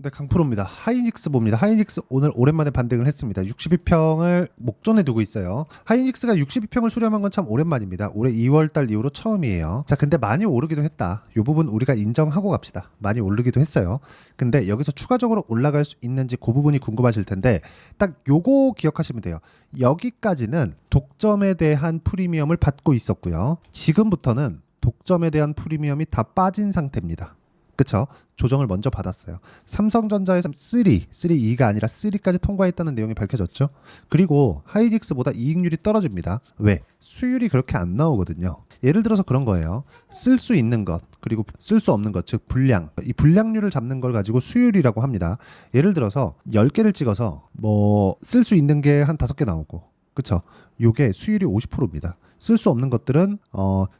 네, 강프로입니다. 하이닉스 봅니다. 하이닉스 오늘 오랜만에 반등을 했습니다. 62평을 목전에 두고 있어요. 하이닉스가 62평을 수렴한 건 참 오랜만입니다. 올해 2월달 이후로 처음이에요. 자, 근데 많이 오르기도 했다. 이 부분 우리가 인정하고 갑시다. 많이 오르기도 했어요. 근데 여기서 추가적으로 올라갈 수 있는지 그 부분이 궁금하실 텐데 딱 요거 기억하시면 돼요. 여기까지는 독점에 대한 프리미엄을 받고 있었고요. 지금부터는 독점에 대한 프리미엄이 다 빠진 상태입니다. 그쵸? 조정을 먼저 받았어요. 삼성전자에서 3E가 아니라 3까지 통과했다는 내용이 밝혀졌죠. 그리고 하이닉스보다 이익률이 떨어집니다. 왜? 수율이 그렇게 안 나오거든요. 예를 들어서 그런 거예요. 쓸 수 있는 것, 그리고 쓸 수 없는 것, 즉 분량. 이 분량률을 잡는 걸 가지고 수율이라고 합니다. 예를 들어서 10개를 찍어서 뭐 쓸 수 있는 게 한 5개 나오고, 그쵸? 요게 수율이 50%입니다. 쓸 수 없는 것들은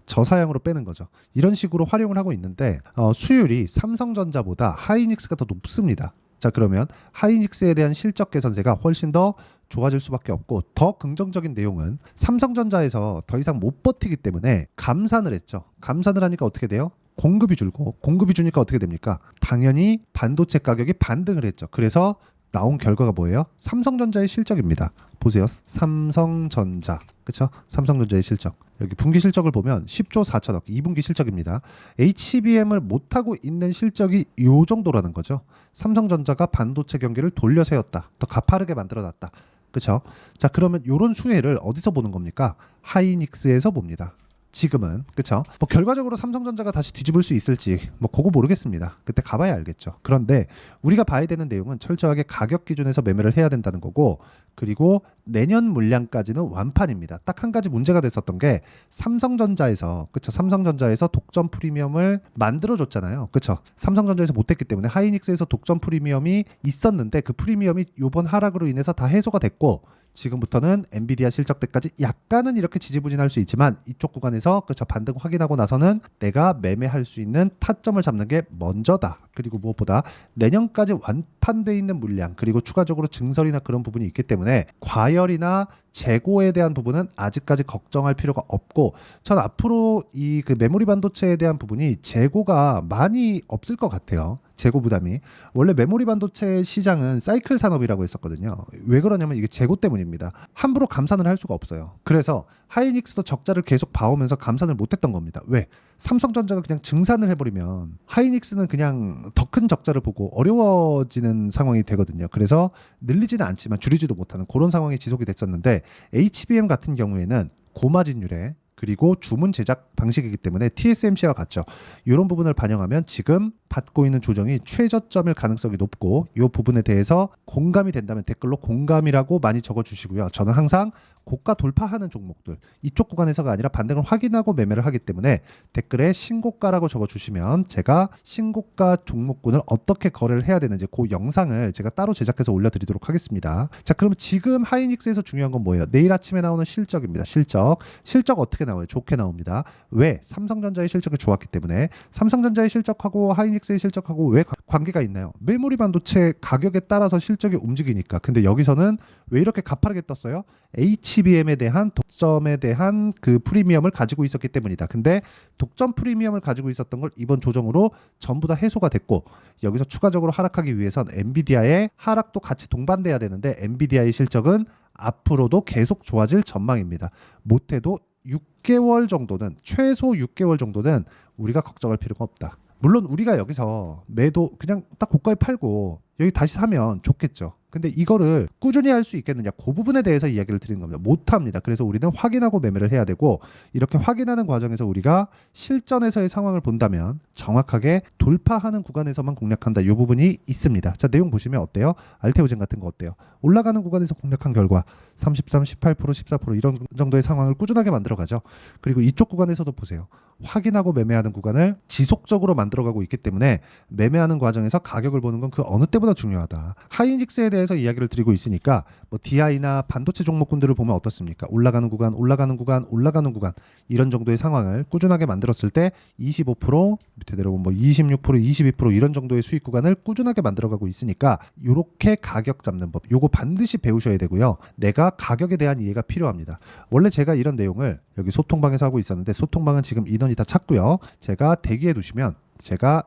저사양으로 빼는 거죠. 이런 식으로 활용을 하고 있는데 수율이 삼성전자보다 하이닉스가 더 높습니다. 자, 그러면 하이닉스에 대한 실적 개선세가 훨씬 더 좋아질 수밖에 없고, 더 긍정적인 내용은 삼성전자에서 더 이상 못 버티기 때문에 감산을 했죠. 감산을 하니까 어떻게 돼요? 공급이 줄고, 공급이 주니까 어떻게 됩니까? 당연히 반도체 가격이 반등을 했죠. 그래서 나온 결과가 뭐예요? 삼성전자의 실적입니다. 보세요. 삼성전자. 그쵸? 삼성전자의 실적. 여기 분기 실적을 보면 10조 4천억 2분기 실적입니다. HBM을 못하고 있는 실적이 요 정도라는 거죠. 삼성전자가 반도체 경기를 돌려 세웠다. 더 가파르게 만들어놨다. 그쵸? 자, 그러면 요런 수혜를 어디서 보는 겁니까? 하이닉스에서 봅니다. 지금은. 그쵸? 뭐 결과적으로 삼성전자가 다시 뒤집을 수 있을지 뭐 그거 모르겠습니다. 그때 가봐야 알겠죠. 그런데 우리가 봐야 되는 내용은 철저하게 가격 기준에서 매매를 해야 된다는 거고, 그리고 내년 물량까지는 완판입니다. 딱 한 가지 문제가 됐었던 게 삼성전자에서, 그쵸? 삼성전자에서 독점 프리미엄을 만들어줬잖아요. 그쵸? 삼성전자에서 못했기 때문에 하이닉스에서 독점 프리미엄이 있었는데 그 프리미엄이 이번 하락으로 인해서 다 해소가 됐고, 지금부터는 엔비디아 실적 때까지 약간은 이렇게 지지부진할 수 있지만 이쪽 구간에서 그쵸, 반등 확인하고 나서는 내가 매매할 수 있는 타점을 잡는 게 먼저다. 그리고 무엇보다 내년까지 완판돼 있는 물량, 그리고 추가적으로 증설이나 그런 부분이 있기 때문에 과열이나 재고에 대한 부분은 아직까지 걱정할 필요가 없고, 전 앞으로 이 그 메모리 반도체에 대한 부분이 재고가 많이 없을 것 같아요. 재고 부담이. 원래 메모리 반도체 시장은 사이클 산업이라고 했었거든요. 왜 그러냐면 이게 재고 때문입니다. 함부로 감산을 할 수가 없어요. 그래서 하이닉스도 적자를 계속 봐오면서 감산을 못했던 겁니다. 왜? 삼성전자가 그냥 증산을 해버리면 하이닉스는 그냥 더 큰 적자를 보고 어려워지는 상황이 되거든요. 그래서 늘리지는 않지만 줄이지도 못하는 그런 상황이 지속이 됐었는데, HBM 같은 경우에는 고마진율에, 그리고 주문 제작 방식이기 때문에 TSMC와 같죠. 이런 부분을 반영하면 지금 받고 있는 조정이 최저점일 가능성이 높고, 이 부분에 대해서 공감이 된다면 댓글로 공감이라고 많이 적어주시고요. 저는 항상 고가 돌파하는 종목들, 이쪽 구간에서가 아니라 반등을 확인하고 매매를 하기 때문에 댓글에 신고가라고 적어주시면 제가 신고가 종목군을 어떻게 거래를 해야 되는지 그 영상을 제가 따로 제작해서 올려드리도록 하겠습니다. 자, 그럼 지금 하이닉스에서 중요한 건 뭐예요? 내일 아침에 나오는 실적입니다. 실적 어떻게 나와요? 좋게 나옵니다. 왜? 삼성전자의 실적이 좋았기 때문에. 삼성전자의 실적하고 하이닉스의 실적하고 왜 관계가 있나요? 메모리 반도체 가격에 따라서 실적이 움직이니까. 근데 여기서는 왜 이렇게 가파르게 떴어요? HBM에 대한 독점에 대한 그 프리미엄을 가지고 있었기 때문이다. 근데 독점 프리미엄을 가지고 있었던 걸 이번 조정으로 전부 다 해소가 됐고, 여기서 추가적으로 하락하기 위해선 엔비디아의 하락도 같이 동반돼야 되는데, 엔비디아의 실적은 앞으로도 계속 좋아질 전망입니다. 못해도 6개월 정도는, 최소 6개월 정도는 우리가 걱정할 필요가 없다. 물론 우리가 여기서 매도 그냥 딱 고가에 팔고 여기 다시 사면 좋겠죠. 근데 이거를 꾸준히 할 수 있겠느냐, 그 부분에 대해서 이야기를 드리는 겁니다. 못합니다. 그래서 우리는 확인하고 매매를 해야 되고, 이렇게 확인하는 과정에서 우리가 실전에서의 상황을 본다면 정확하게 돌파하는 구간에서만 공략한다, 이 부분이 있습니다. 자, 내용 보시면 어때요? 알테오젠 같은 거 어때요? 올라가는 구간에서 공략한 결과 33, 18%, 14% 이런 정도의 상황을 꾸준하게 만들어가죠. 그리고 이쪽 구간에서도 보세요. 확인하고 매매하는 구간을 지속적으로 만들어가고 있기 때문에 매매하는 과정에서 가격을 보는 건 그 어느 때보다 중요하다. 하이닉스에 대해서 이야기를 드리고 있으니까 뭐 DI나 반도체 종목군들을 보면 어떻습니까? 올라가는 구간, 올라가는 구간, 올라가는 구간, 이런 정도의 상황을 꾸준하게 만들었을 때 25%, 밑에 내려오면 뭐 26%, 22% 이런 정도의 수익 구간을 꾸준하게 만들어가고 있으니까 요렇게 가격 잡는 법, 요거 반드시 배우셔야 되고요. 내가 가격에 대한 이해가 필요합니다. 원래 제가 이런 내용을 여기 소통방에서 하고 있었는데, 소통방은 지금 인원이 다 찼고요. 제가 대기해 두시면 제가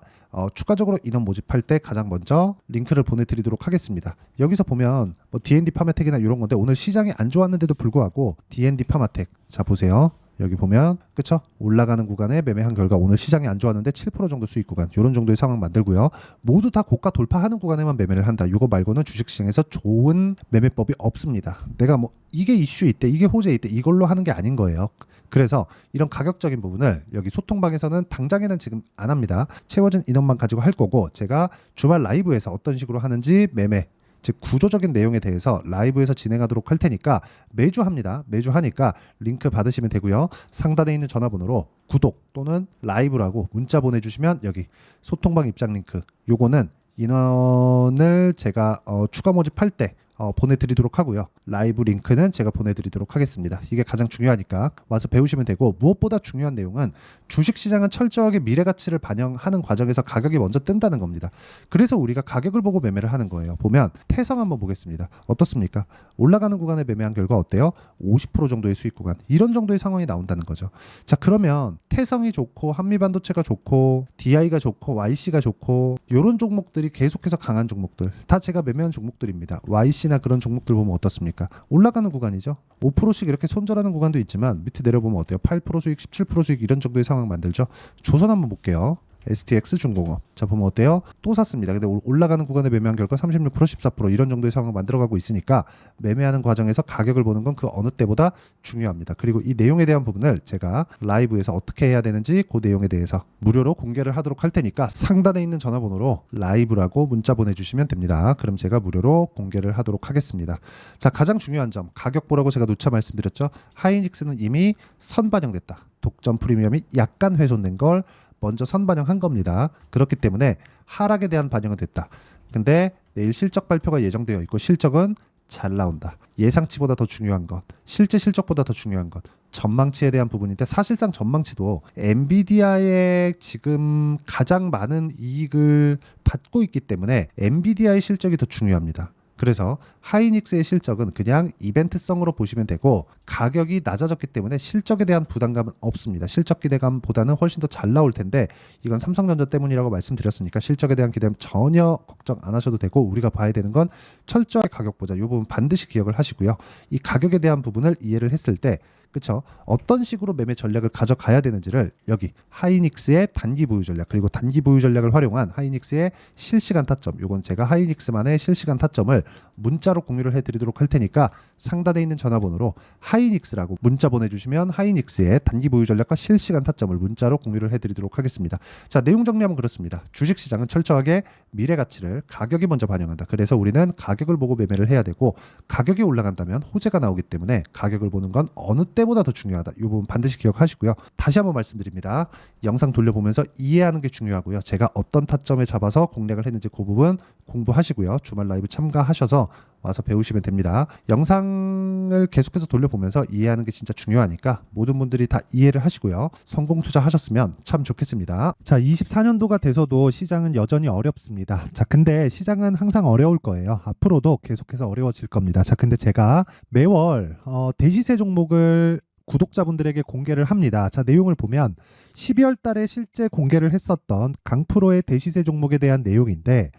추가적으로 인원 모집할 때 가장 먼저 링크를 보내드리도록 하겠습니다. 여기서 보면 뭐 D&D 파마텍이나 이런 건데 오늘 시장이 안 좋았는데도 불구하고 D&D 파마텍 자 보세요. 여기 보면 그쵸? 올라가는 구간에 매매한 결과 오늘 시장이 안 좋았는데 7% 정도 수익 구간 이런 정도의 상황 만들고요. 모두 다 고가 돌파하는 구간에만 매매를 한다. 이거 말고는 주식시장에서 좋은 매매법이 없습니다. 내가 뭐 이게 이슈 있대 이게 호재 있대 이걸로 하는 게 아닌 거예요. 그래서 이런 가격적인 부분을 여기 소통방에서는 당장에는 지금 안 합니다. 채워진 인원만 가지고 할 거고 제가 주말 라이브에서 어떤 식으로 하는지 매매 즉 구조적인 내용에 대해서 라이브에서 진행하도록 할 테니까 매주 합니다. 매주 하니까 링크 받으시면 되고요. 상단에 있는 전화번호로 구독 또는 라이브라고 문자 보내주시면 여기 소통방 입장 링크 요거는 인원을 제가 추가 모집할 때 보내드리도록 하고요. 라이브 링크는 제가 보내드리도록 하겠습니다. 이게 가장 중요하니까 와서 배우시면 되고 무엇보다 중요한 내용은 주식시장은 철저하게 미래가치를 반영하는 과정에서 가격이 먼저 뜬다는 겁니다. 그래서 우리가 가격을 보고 매매를 하는 거예요. 보면 태성 한번 보겠습니다. 어떻습니까? 올라가는 구간에 매매한 결과 어때요? 50% 정도의 수익 구간 이런 정도의 상황이 나온다는 거죠. 자 그러면 태성이 좋고 한미반도체가 좋고 DI가 좋고 YC가 좋고 이런 종목들이 계속해서 강한 종목들 다 제가 매매한 종목들입니다. YC나 그런 종목들 보면 어떻습니까? 올라가는 구간이죠. 5%씩 이렇게 손절하는 구간도 있지만 밑에 내려보면 어때요? 8% 수익, 17% 수익 이런 정도의 상황 만들죠. 조선 한번 볼게요. STX 중공업. 자 보면 어때요? 또 샀습니다. 근데 올라가는 구간에 매매한 결과 36%, 14% 이런 정도의 상황을 만들어가고 있으니까 매매하는 과정에서 가격을 보는 건 그 어느 때보다 중요합니다. 그리고 이 내용에 대한 부분을 제가 라이브에서 어떻게 해야 되는지 그 내용에 대해서 무료로 공개를 하도록 할 테니까 상단에 있는 전화번호로 라이브라고 문자 보내주시면 됩니다. 그럼 제가 무료로 공개를 하도록 하겠습니다. 자 가장 중요한 점 가격 보라고 제가 누차 말씀드렸죠. 하이닉스는 이미 선반영됐다. 독점 프리미엄이 약간 훼손된 걸 먼저 선반영한 겁니다. 그렇기 때문에 하락에 대한 반영은 됐다. 근데 내일 실적 발표가 예정되어 있고 실적은 잘 나온다. 예상치보다 더 중요한 것, 실제 실적보다 더 중요한 것, 전망치에 대한 부분인데 사실상 전망치도 엔비디아의 지금 가장 많은 이익을 받고 있기 때문에 엔비디아의 실적이 더 중요합니다. 그래서 하이닉스의 실적은 그냥 이벤트성으로 보시면 되고 가격이 낮아졌기 때문에 실적에 대한 부담감은 없습니다. 실적 기대감보다는 훨씬 더 잘 나올 텐데 이건 삼성전자 때문이라고 말씀드렸으니까 실적에 대한 기대감 전혀 걱정 안 하셔도 되고 우리가 봐야 되는 건 철저하게 가격 보자. 이 부분 반드시 기억을 하시고요. 이 가격에 대한 부분을 이해를 했을 때 그쵸? 어떤 식으로 매매 전략을 가져가야 되는지를 여기 하이닉스의 단기 보유 전략 그리고 단기 보유 전략을 활용한 하이닉스의 실시간 타점 요건 제가 하이닉스만의 실시간 타점을 문자로 공유를 해드리도록 할 테니까 상단에 있는 전화번호로 하이닉스라고 문자 보내주시면 하이닉스의 단기 보유 전략과 실시간 타점을 문자로 공유를 해드리도록 하겠습니다. 자 내용 정리하면 그렇습니다. 주식시장은 철저하게 미래 가치를 가격이 먼저 반영한다. 그래서 우리는 가격을 보고 매매를 해야 되고 가격이 올라간다면 호재가 나오기 때문에 가격을 보는 건 어느 때보다 더 중요하다. 이 부분 반드시 기억하시고요. 다시 한번 말씀드립니다. 영상 돌려보면서 이해하는 게 중요하고요. 제가 어떤 타점에 잡아서 공략을 했는지 그 부분 공부하시고요. 주말 라이브 참가하셔서 와서 배우시면 됩니다. 영상을 계속해서 돌려보면서 이해하는 게 진짜 중요하니까 모든 분들이 다 이해를 하시고요. 성공 투자하셨으면 참 좋겠습니다. 자, 24년도가 돼서도 시장은 여전히 어렵습니다. 자, 근데 시장은 항상 어려울 거예요. 앞으로도 계속해서 어려워질 겁니다. 자, 근데 제가 매월 대시세 종목을 구독자분들에게 공개를 합니다. 자, 내용을 보면 12월 달에 실제 공개를 했었던 강프로의 대시세 종목에 대한 내용인데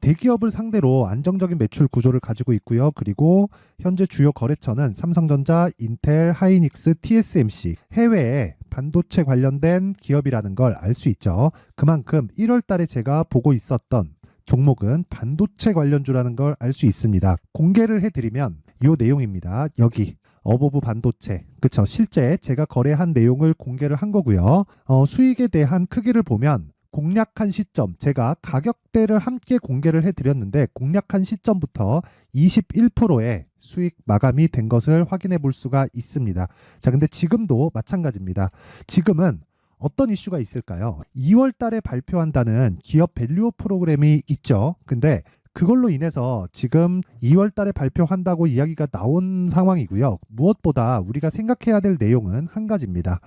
대기업을 상대로 안정적인 매출 구조를 가지고 있고요. 그리고 현재 주요 거래처는 삼성전자, 인텔, 하이닉스, TSMC, 해외에 반도체 관련된 기업이라는 걸 알 수 있죠. 그만큼 1월 달에 제가 보고 있었던 종목은 반도체 관련주라는 걸 알 수 있습니다. 공개를 해드리면 이 내용입니다. 여기 어보브 반도체, 그쵸? 실제 제가 거래한 내용을 공개를 한 거고요. 수익에 대한 크기를 보면 공략한 시점, 제가 가격대를 함께 공개를 해드렸는데 공략한 시점부터 21%의 수익 마감이 된 것을 확인해 볼 수가 있습니다. 자, 근데 지금도 마찬가지입니다. 지금은 어떤 이슈가 있을까요? 2월 달에 발표한다는 기업 밸류업 프로그램이 있죠. 근데 그걸로 인해서 지금 2월 달에 발표한다고 이야기가 나온 상황이고요. 무엇보다 우리가 생각해야 될 내용은 한 가지입니다.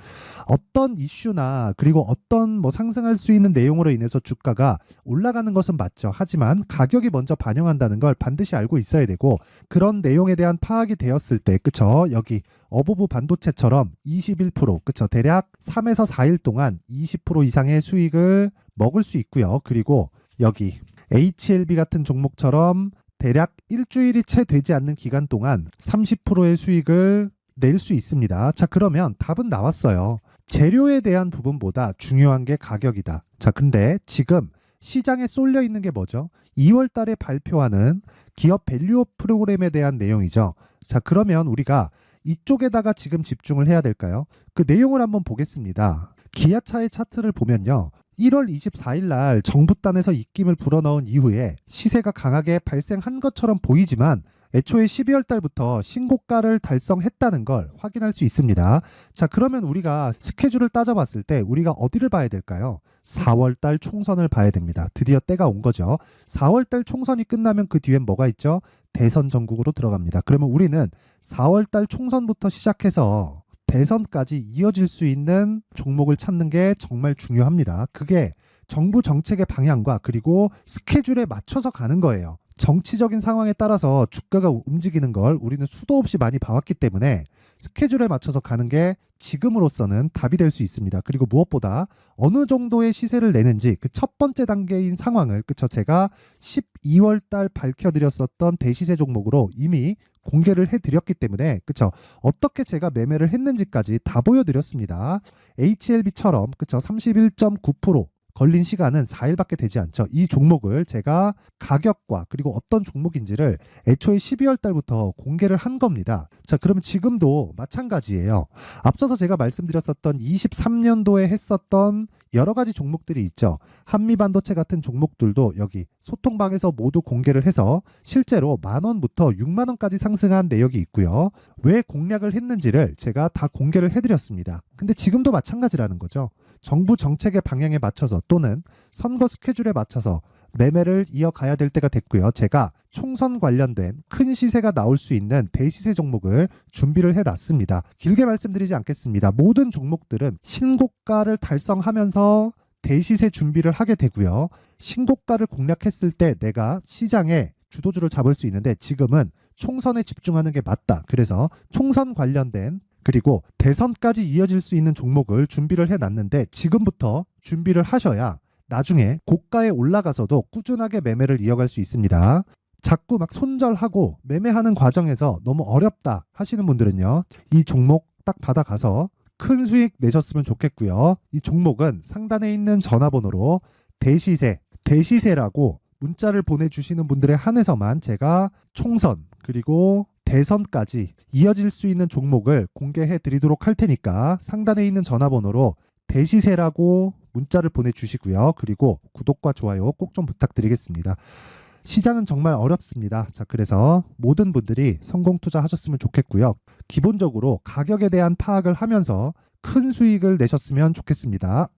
어떤 이슈나 그리고 어떤 상승할 수 있는 내용으로 인해서 주가가 올라가는 것은 맞죠. 하지만 가격이 먼저 반영한다는 걸 반드시 알고 있어야 되고 그런 내용에 대한 파악이 되었을 때 그쵸? 여기 어보브 반도체처럼 21% 그쵸? 대략 3에서 4일 동안 20% 이상의 수익을 먹을 수 있고요. 그리고 여기 HLB 같은 종목처럼 대략 일주일이 채 되지 않는 기간 동안 30%의 수익을 낼 수 있습니다. 자, 그러면 답은 나왔어요. 재료에 대한 부분보다 중요한 게 가격이다. 자, 근데 지금 시장에 쏠려 있는 게 뭐죠? 2월 달에 발표하는 기업 밸류업 프로그램에 대한 내용이죠. 자, 그러면 우리가 이쪽에다가 지금 집중을 해야 될까요? 그 내용을 한번 보겠습니다. 기아차의 차트를 보면요. 1월 24일 날 정부단에서 입김을 불어넣은 이후에 시세가 강하게 발생한 것처럼 보이지만 애초에 12월 달부터 신고가를 달성했다는 걸 확인할 수 있습니다. 자, 그러면 우리가 스케줄을 따져봤을 때 우리가 어디를 봐야 될까요? 4월 달 총선을 봐야 됩니다. 드디어 때가 온 거죠. 4월 달 총선이 끝나면 그 뒤엔 뭐가 있죠? 대선 전국으로 들어갑니다. 그러면 우리는 4월 달 총선부터 시작해서 대선까지 이어질 수 있는 종목을 찾는 게 정말 중요합니다. 그게 정부 정책의 방향과 그리고 스케줄에 맞춰서 가는 거예요. 정치적인 상황에 따라서 주가가 움직이는 걸 우리는 수도 없이 많이 봐왔기 때문에 스케줄에 맞춰서 가는 게 지금으로서는 답이 될 수 있습니다. 그리고 무엇보다 어느 정도의 시세를 내는지 그 첫 번째 단계인 상황을 그쵸 제가 12월 달 밝혀드렸었던 대시세 종목으로 이미 공개를 해드렸기 때문에 그쵸 어떻게 제가 매매를 했는지까지 다 보여드렸습니다. HLB처럼 그쵸 31.9% 걸린 시간은 4일밖에 되지 않죠. 이 종목을 제가 가격과 그리고 어떤 종목인지를 애초에 12월 달부터 공개를 한 겁니다. 자, 그러면 지금도 마찬가지예요. 앞서서 제가 말씀드렸었던 23년도에 했었던 여러 가지 종목들이 있죠. 한미반도체 같은 종목들도 여기 소통방에서 모두 공개를 해서 실제로 10,000원부터 60,000원까지 상승한 내역이 있고요. 왜 공략을 했는지를 제가 다 공개를 해드렸습니다. 근데 지금도 마찬가지라는 거죠. 정부 정책의 방향에 맞춰서 또는 선거 스케줄에 맞춰서 매매를 이어가야 될 때가 됐고요. 제가 총선 관련된 큰 시세가 나올 수 있는 대시세 종목을 준비를 해놨습니다. 길게 말씀드리지 않겠습니다. 모든 종목들은 신고가를 달성하면서 대시세 준비를 하게 되고요. 신고가를 공략했을 때 내가 시장에 주도주를 잡을 수 있는데 지금은 총선에 집중하는 게 맞다. 그래서 총선 관련된 그리고 대선까지 이어질 수 있는 종목을 준비를 해놨는데 지금부터 준비를 하셔야 나중에 고가에 올라가서도 꾸준하게 매매를 이어갈 수 있습니다. 자꾸 막 손절하고 매매하는 과정에서 너무 어렵다 하시는 분들은요. 이 종목 딱 받아가서 큰 수익 내셨으면 좋겠고요. 이 종목은 상단에 있는 전화번호로 대시세라고 문자를 보내주시는 분들에 한해서만 제가 총선 그리고 대선까지 이어질 수 있는 종목을 공개해 드리도록 할 테니까 상단에 있는 전화번호로 대시세라고 문자를 보내주시고요. 그리고 구독과 좋아요 꼭 좀 부탁드리겠습니다. 시장은 정말 어렵습니다. 자, 그래서 모든 분들이 성공 투자하셨으면 좋겠고요. 기본적으로 가격에 대한 파악을 하면서 큰 수익을 내셨으면 좋겠습니다.